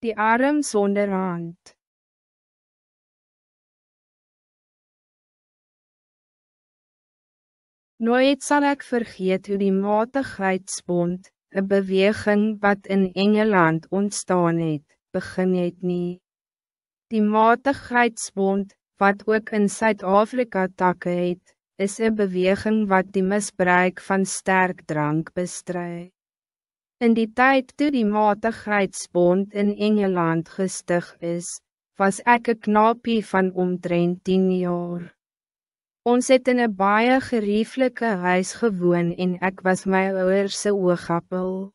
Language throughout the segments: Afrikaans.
Die arm zonder hand. Nooit zal ik vergeet hoe die matigheidsbond, een beweging wat in Engeland ontstaan het, begin het nie. Die matigheidsbond, wat ook in Suid-Afrika takke het, is een beweging wat die misbruik van sterk drank bestry. In die tijd toe die matigheidsbond in Engeland gestig is, was ek 'n knapie van omtrent 10 jaar. Ons het in 'n baie gerieflike huis gewoon en ek was my ouers se oogappel.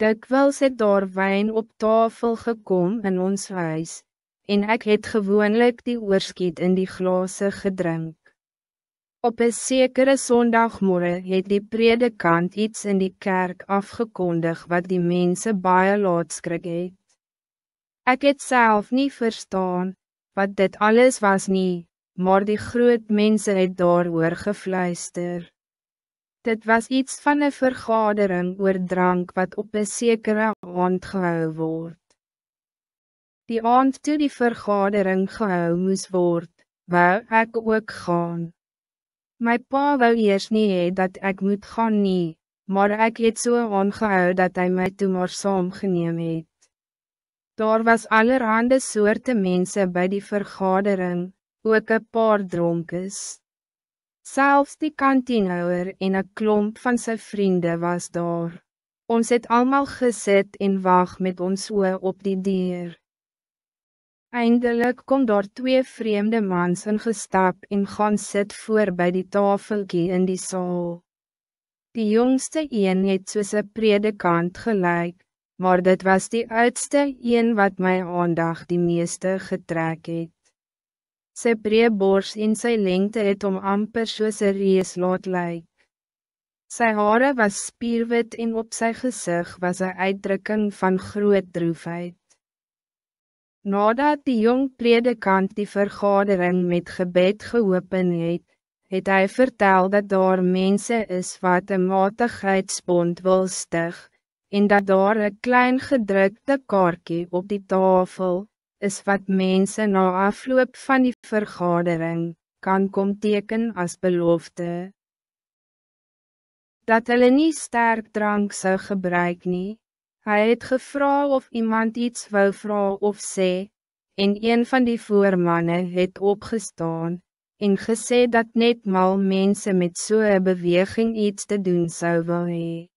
Dikwels het daar wyn op tafel gekom in ons huis, en ek het gewoonlik die oorskiet in die glase gedrink. Op 'n sekere Sondagmorgen het die predikant iets in die kerk afgekondig wat die mense baie laat skrik het. Ek het self nie verstaan wat dit alles was nie, maar die groot mense het daaroor gefluister. Dit was iets van 'n vergadering oor drank wat op 'n sekere aand gehou word. Die aand toe die vergadering gehou moes word, wou ek ook gaan. My pa wou eers nie hê dat ek moet gaan nie, maar ek het so aangehou dat hy my toe maar saamgeneem het. Daar was allerhande soorte mense bij die vergadering, ook 'n paar dronkes. Selfs die kantienhouer en 'n klomp van sy vriende was daar. Ons het allemaal gesit en wag met ons oë op die deur. Eindelijk kom daar 2 vreemde mans ingestap en gaan sit voor bij die tafeltjie in die saal. Die jongste een het soos 'n predikant gelyk, maar dit was die oudste een wat my aandag die meeste getrek het. Sy breë bors en sy lengte het hom amper soos 'n reus laat lyk. Sy hare was spierwit en op sy gesig was 'n uitdrukking van groot droefheid. Nadat die jong predikant die vergadering met gebed geopen het, het hy vertel dat daar mense is wat 'n matigheidsbond wil stig, en dat daar 'n klein gedrukte kaartjie op die tafel is wat mense na afloop van die vergadering kan kom teken as belofte. Dat hulle nie sterk drank sou gebruik nie. Hy het gevra of iemand iets wou vra of sê, en een van die voormanne het opgestaan, en gesê dat net mal mense met so 'n beweging iets te doen sou wil hê.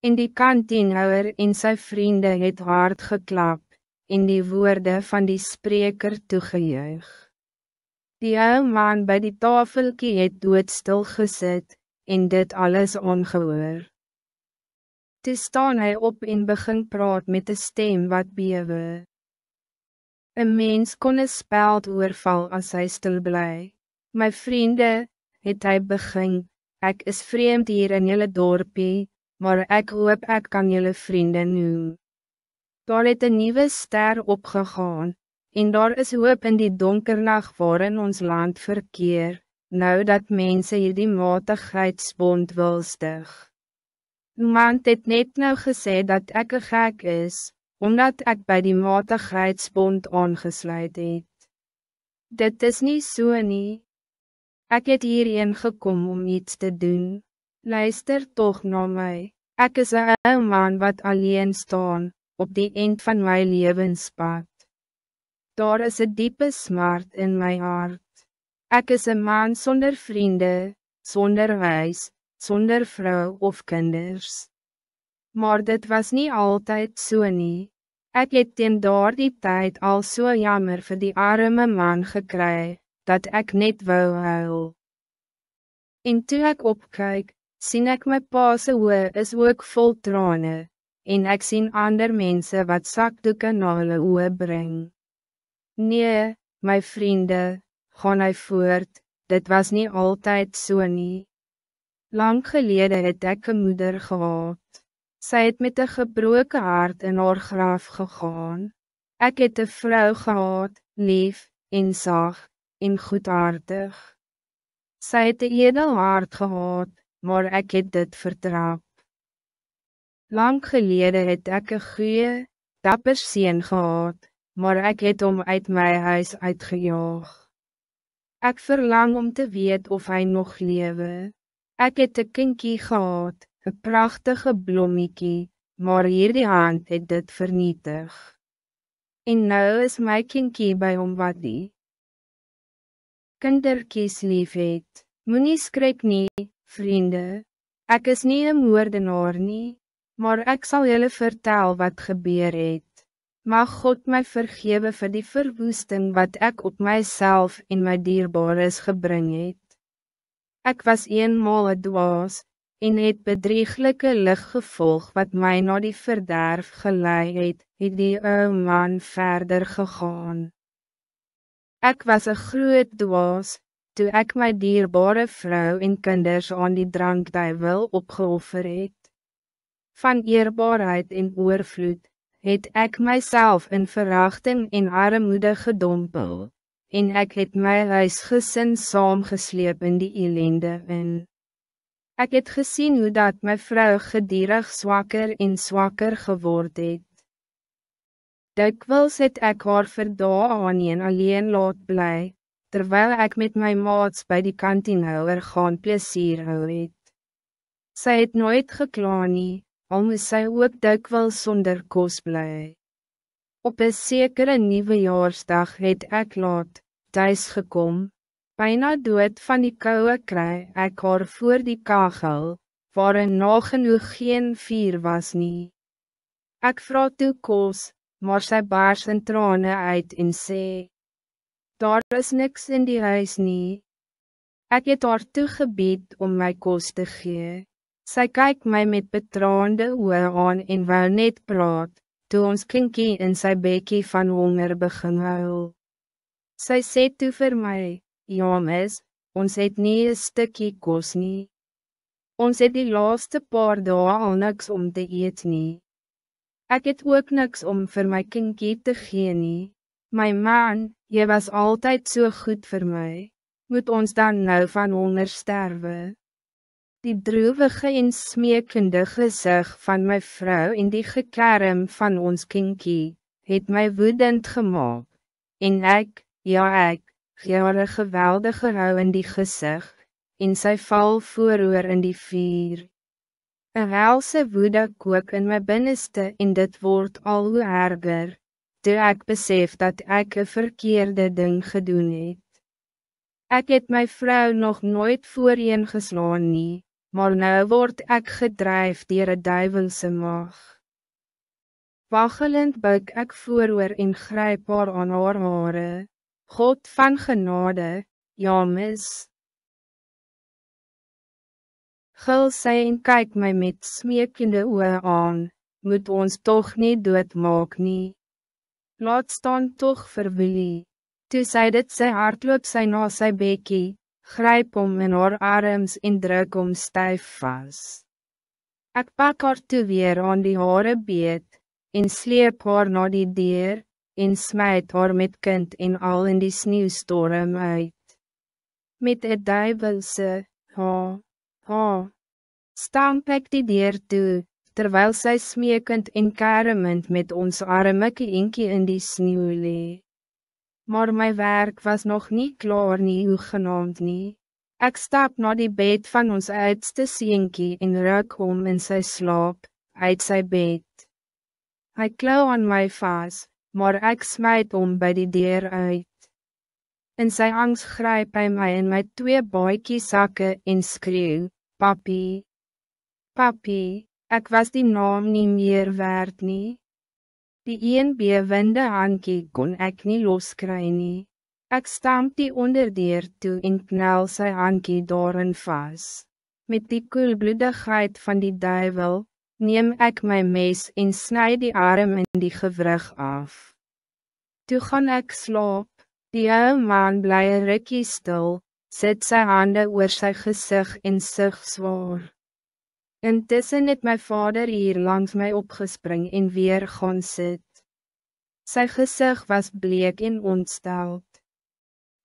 En die kantienhouer en sy vriende het hard geklap, en die woorde van die spreker toegejuig. Die ou man bij die tafeltjie het doodstil gesit, en dit alles aangehoor. Toe staan hy op en begin praat met 'n stem wat bewe. 'n Mens kon 'n speld oorval as hy stil bly. My vriende, het hy begin, ek is vreemd hier in julle dorpie, maar ek hoop ek kan julle vriende noem. Daar het 'n nuwe ster opgegaan, en daar is hoop in die donker nag waarin ons land verkeer, nou dat mense hierdie matigheidsbond wil stig. Iemand het net nou gesê dat ek 'n gek is, omdat ek bij die matigheidsbond aangesluit het. Dit is niet so nie. Ek het hierheen gekom om iets te doen. Luister toch na my. Ek is 'n ou man wat alleen staan, op die eind van my lewenspad. Daar is 'n diepe smart in my hart. Ek is 'n man sonder vriende, sonder huis, sonder vrou of kinders. Maar dit was niet altijd so nie. Ek het teen daardie tyd al so jammer vir die arme man gekry, dat ek net wou huil. En toe ek opkyk, sien ek my pa se oë is ook vol trane, en ek sien ander mense wat sakdoeke na hulle oë bring. Nee, my vriende, gaan hy voort, dit was niet altijd so nie. Lang gelede het ek 'n moeder gehad. Sy het met 'n gebroken hart in haar graf gegaan. Ek het 'n vrou gehad, lief, en sag, en goedhartig. Sy het 'n edel hart gehad, maar ek het dit vertrap. Lang gelede het ek 'n goeie, dapper seun gehad, maar ek het hom uit my huis uitgejaag. Ek verlang om te weet of hij nog lewe. Ek het 'n kinkie gehad, 'n pragtige blommiekie, maar hierdie hand het dit vernietig. En nou is my kinkie by hom wat die kindertjies lief het. Moenie skrik nie, vriende. Ek is nie 'n moordenaar nie, maar ek sal julle vertel wat gebeur het. Mag God my vergewe vir die verwoesting wat ek op myself en my dierbares gebring het. Ek was eenmaal 'n dwaas, en het bedrieglike lig gevolg wat mij na die verderf gelei het die ou man verder gegaan. Ek was 'n groot dwaas, toe ek my dierbare vrou en kinders aan die drankduiwel opgeoffer het. Van eerbaarheid en oorvloed, het ek myself in verachting en armoede gedompel, en ek het my huisgesin saamgesleep in die ellende in. Ek het gesien hoe dat my vrou gedierig zwakker en zwakker geword het. Dikwels het ek haar vir dae aan alleen laat bly, terwijl ek met my maats by die kantienhouer gaan plesier hou het. Sy het nooit gekla nie, al moes sy ook dikwels sonder kos bly. Op 'n sekere nuwejaarsdag het ek laat thuis gekom, bijna dood van die koue kry ek haar voor die kachel, waarin nagenoeg geen vuur was nie. Ek vra toe kos, maar sy bars in trane uit en sê, daar is niks in die huis nie. Ek het haar toegebied om my kos te gee. Sy kyk my met betraande oë aan en wou net praat, toe ons kinkie in sy bekkie van honger begin huil. Sy sê toe vir my, ja mis, ons het nie 'n stukkie kos nie. Ons het die laaste paar dae al niks om te eet nie. Ek het ook niks om vir my kinkie te gee nie. My man, jy was altijd so goed vir my. Moet ons dan nou van honger sterwe? Die droewige en smeekende gesig van my vrou en die gekerm van ons kinkie, het my woedend gemaakt. En ek, ja ek, gee haar 'n geweldige hou in die gezicht, en sy val vooroor in die vuur. 'n helse woede kook in my binneste en dit word al hoe erger, toe ek besef dat ek 'n verkeerde ding gedoen het. Ek het my vrou nog nooit voorheen geslaan nie, maar nou word ek gedryf deur 'n duiwelse mag. Waggelend buik ek vooroor en gryp haar aan haar hare. God van genade, ja mis. Gil sy en kyk my met smeekende oë aan, moet ons toch nie doodmaak nie. Laat staan toch vir Willie. Toe sy dit sy hardloop sy na sy bekkie, gryp hom in haar arms en druk hom styf vas. Ek pak haar toe weer aan die hare beet, en sleep haar na die deur, en smijt haar met kind en al in die sneeuwstorm uit. Met 'n duiwelse, stamp ek die deur toe, terwijl sy smeekend en kermend met ons arme kindjie in die sneeuw lê. Maar my werk was nog niet klaar nie hoegenaamd nie. Ek stap na die bed van ons oudste seentjie en ruk hom in sy slaap, uit sy bed. Hy klou aan my vas, maar ek smijt hom by die deur uit. In sy angs gryp hy my in my 2 baadjiesakke en skreeu, papi, papi, ek was die naam nie meer werd nie. Die een bewende handjie kon ek nie loskry nie. Ek stamp die onderdeur toe en knel sy handjie daarin vas. Met die koelbloedigheid van die duiwel, neem ek my mes en sny die arm in die gewrig af. Toe gaan ek slaap, die ou man bly 'n rukkie stil, sit sy hande oor sy gesig en sug zwaar. Intussen het my vader hier langs my opgespring en weer gaan sit. Sy gesig was bleek en ontsteld.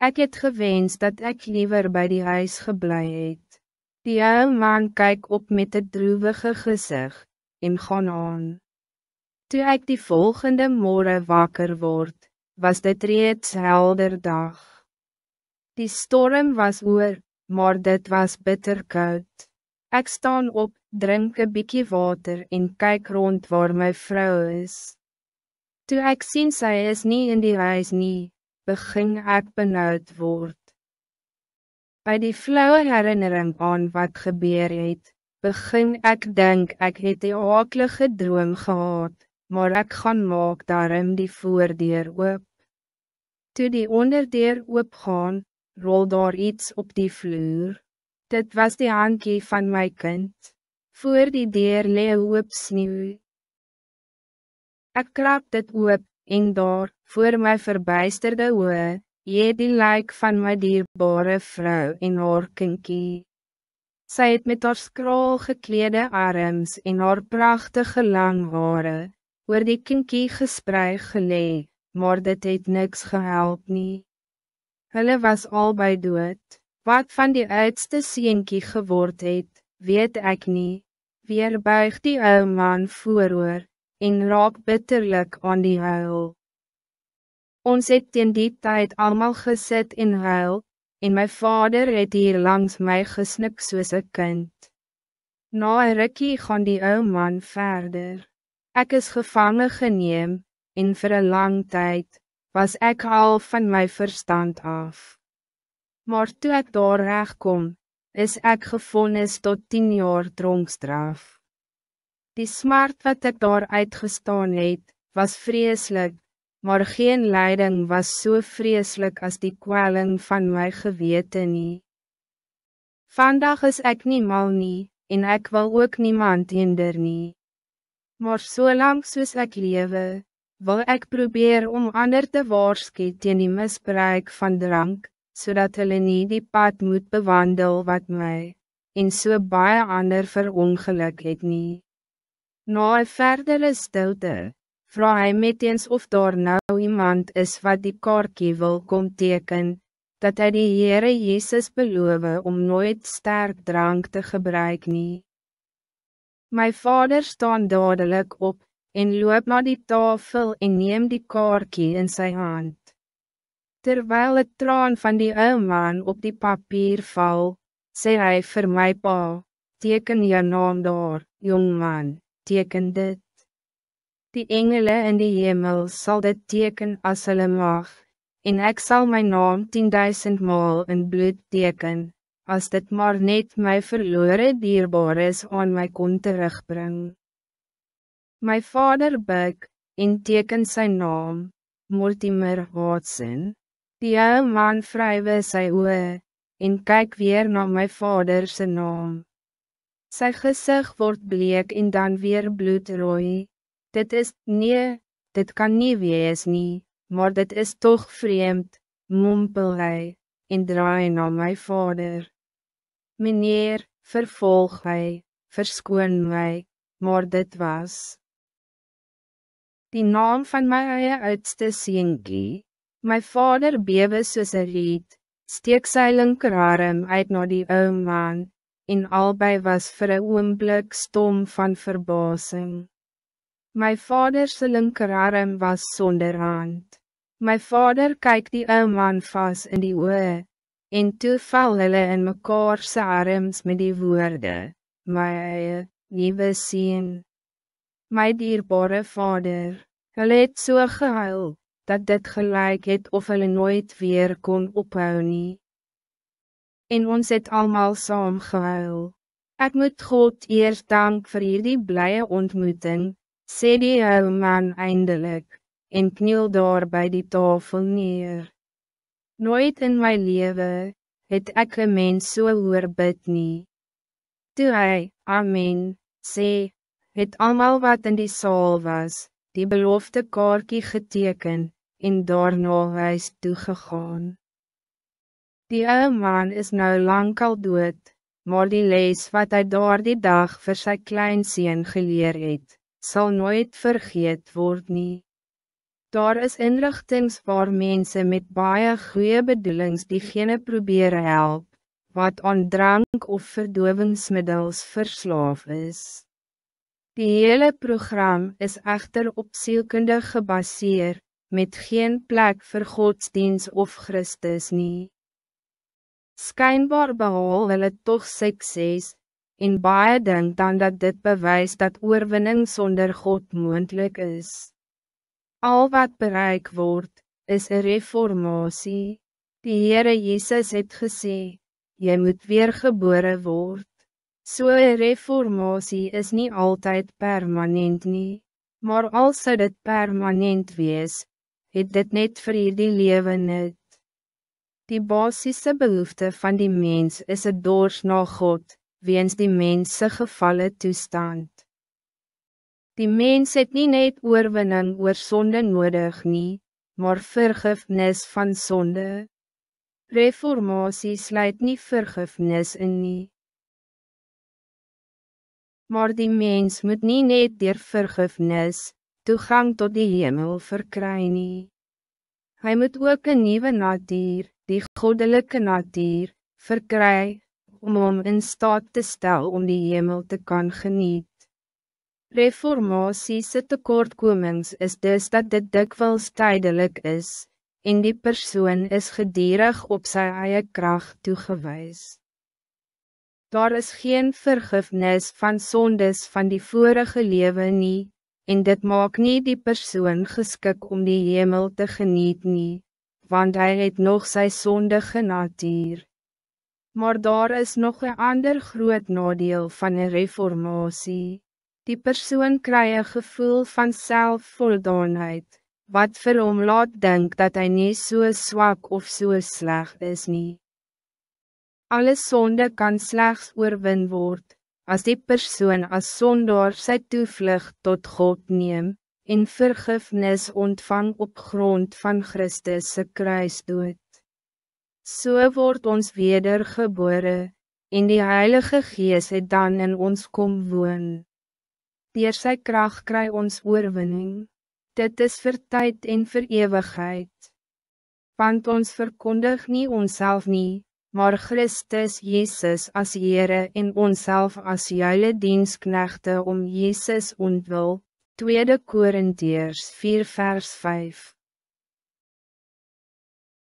Ek het gewens dat ek liever bij die huis geblei het. Die ou man kyk op met 'n droewige gesig, en gaan aan. Toe ek die volgende morgen wakker word, was dit reeds helder dag. Die storm was oor, maar dit was bitter koud. Ek staan op, drink 'n bietjie water en kyk rond waar my vrou is. Toe ek sien sy is nie in die huis nie, begin ek benoud word. By die flauwe herinnering aan wat gebeur het, begin ek dink ek het die aaklige droom gehad, maar ek gaan maak daarom die voordeur oop. Toe die onderdeur oopgaan, rol daar iets op die vloer. Dit was die handjie van my kind. Voor die deur lê 'n hoop sneeu. Ek krap dit oop, en daar, voor my verbuisterde oë, het die lijk van my dierbare vrou en haar kinkie. Sy het met haar skraal geklede arms en haar prachtige lang hare, oor die kinkie gesprei gelê, maar dit het niks gehelp nie. Hulle was albei dood. Wat van die oudste seentjie geword het, weet ek nie. Weer buig die ou man vooroor, en raak bitterlik aan die huil. Ons het teen die tyd allemaal gesit en huil, en my vader het hier langs my gesnik soos 'n kind. Na 'n rukkie gaan die ou man verder. Ek is gevangen geneem, en vir 'n lang tyd, was ek al van my verstand af. Maar toe ek daar regkom, is ek gevonnis tot 10 jaar tronkstraf. Die smart wat ek daar uitgestaan het, was vreselijk, maar geen lyding was so vreselijk als die kwelling van my gewete nie. Vandag is ek nie mal nie, en ek wil ook niemand hinder nie. Maar solang soos ek lewe, wil ek probeer om ander te waarsku teen die misbruik van drank, zodat hulle nie die pad moet bewandel wat my, en so baie ander verongeluk het nie. Na 'n verdere stilte, vra hy meteens of daar nou iemand is wat die kaartjie wil kom teken, dat hy die Here Jezus beloof om nooit sterk drank te gebruik nie. My vader staan dadelijk op, en loop na die tafel en neem die kaartjie in sy hand. Terwijl het traan van die ou man op die papier val, sê hy vir my pa, teken jou naam daar, jongman, teken dit. Die engele in die hemel zal dit teken as hulle mag, en ek sal my naam 10.000 maal in bloed teken, as dit maar net my verlore dierbares aan my kon terugbring. My vader buig, en teken sy naam, Mortimer Watson. Die ou man vrywe sy oë, en kyk weer na my vader se naam. Sy gezicht word bleek en dan weer bloedrooi. Dit is, nee, dit kan nie wees nie, maar dit is toch vreemd, mompel hy, en draai na my vader. Meneer, vervolg hy, verskoon my, maar dit was die naam van my eie oudste seentjie. My vader bewe soos 'n riet, steek sy linkerarm uit na die ou man, en albei was vir 'n oomblik stom van verbasing. My vader se linkerarm was sonder hand. My vader kyk die ou man vas in die oë, en toe val hulle in mekaar se arms met die woorde, my eie, liewe seun, my dierbare vader. Hulle het so gehuil, dat dit gelyk het of hulle nooit weer kon ophou nie. En ons het allemaal saam gehuil. Ek moet God eers dank vir hierdie blye ontmoeting, sê die ou man eindelijk, en kniel daar by die tafel neer. Nooit in my lewe, het ek 'n mens so hoor bid nie. Toe hy, amen, sê, het allemaal wat in die saal was, die belofte kaartjie geteken, en daarna huis toegegaan. Die ou man is nou lang al dood, maar die les wat hy daardie dag vir sy kleinseun geleer het, sal nooit vergeet word nie. Daar is inrigtings waar mense met baie goeie bedoelings diegene probeer help, wat aan drank of verdowingsmiddels verslaaf is. Die hele program is echter op sielkunde gebaseer, met geen plek vir godsdienst of Christus nie. Skynbaar behaal hulle toch sukses, en baie dink dan dat dit bewys dat oorwinning sonder God moontlik is. Al wat bereik wordt, is een reformatie. Die Heere Jezus het gesê, jy moet weergebore word. So een reformatie is niet altijd permanent nie, maar als zou dit permanent wees, het dit net vir die lewe nut. Die basiese behoefte van die mens is het dors na God, weens die mense gevallen toestand. Die mens het nie net oorwinning oor sonde nodig nie, maar vergifnis van sonde. Reformatie sluit nie vergifnis in nie. Maar die mens moet nie net deur vergifnis, toegang tot die hemel verkry nie. Hy moet ook een nieuwe natuur, die goddelike natuur, verkry, om hom in staat te stel om die hemel te kan geniet. Reformatie se tekortkomings is dus dat dit dikwels tydelik is, en die persoon is gedierig op sy eie kracht toegewys. Daar is geen vergifnis van sondes van die vorige lewe nie, en dit maak nie die persoon geskik om die hemel te geniet nie, want hy het nog sy sondige natuur. Maar daar is nog een ander groot nadeel van een reformatie. Die persoon kry een gevoel van selfvoldaanheid, wat vir hom laat dink dat hij niet so swak of so sleg is nie. Alle sonde kan slechts oorwin word, as die persoon as sondaar sy toevlug tot God neem, en vergifnis ontvang op grond van Christus se kruisdood. So word ons wedergebore, en die Heilige Gees het dan in ons kom woon. Deur sy krag kry ons oorwinning, dit is vir tyd en vir ewigheid. Want ons verkondig nie onsself nie, maar Christus Jezus as Heere en onsself as julle diensknegte om Jezus ontwil, 2 Korintiërs 4 vers 5.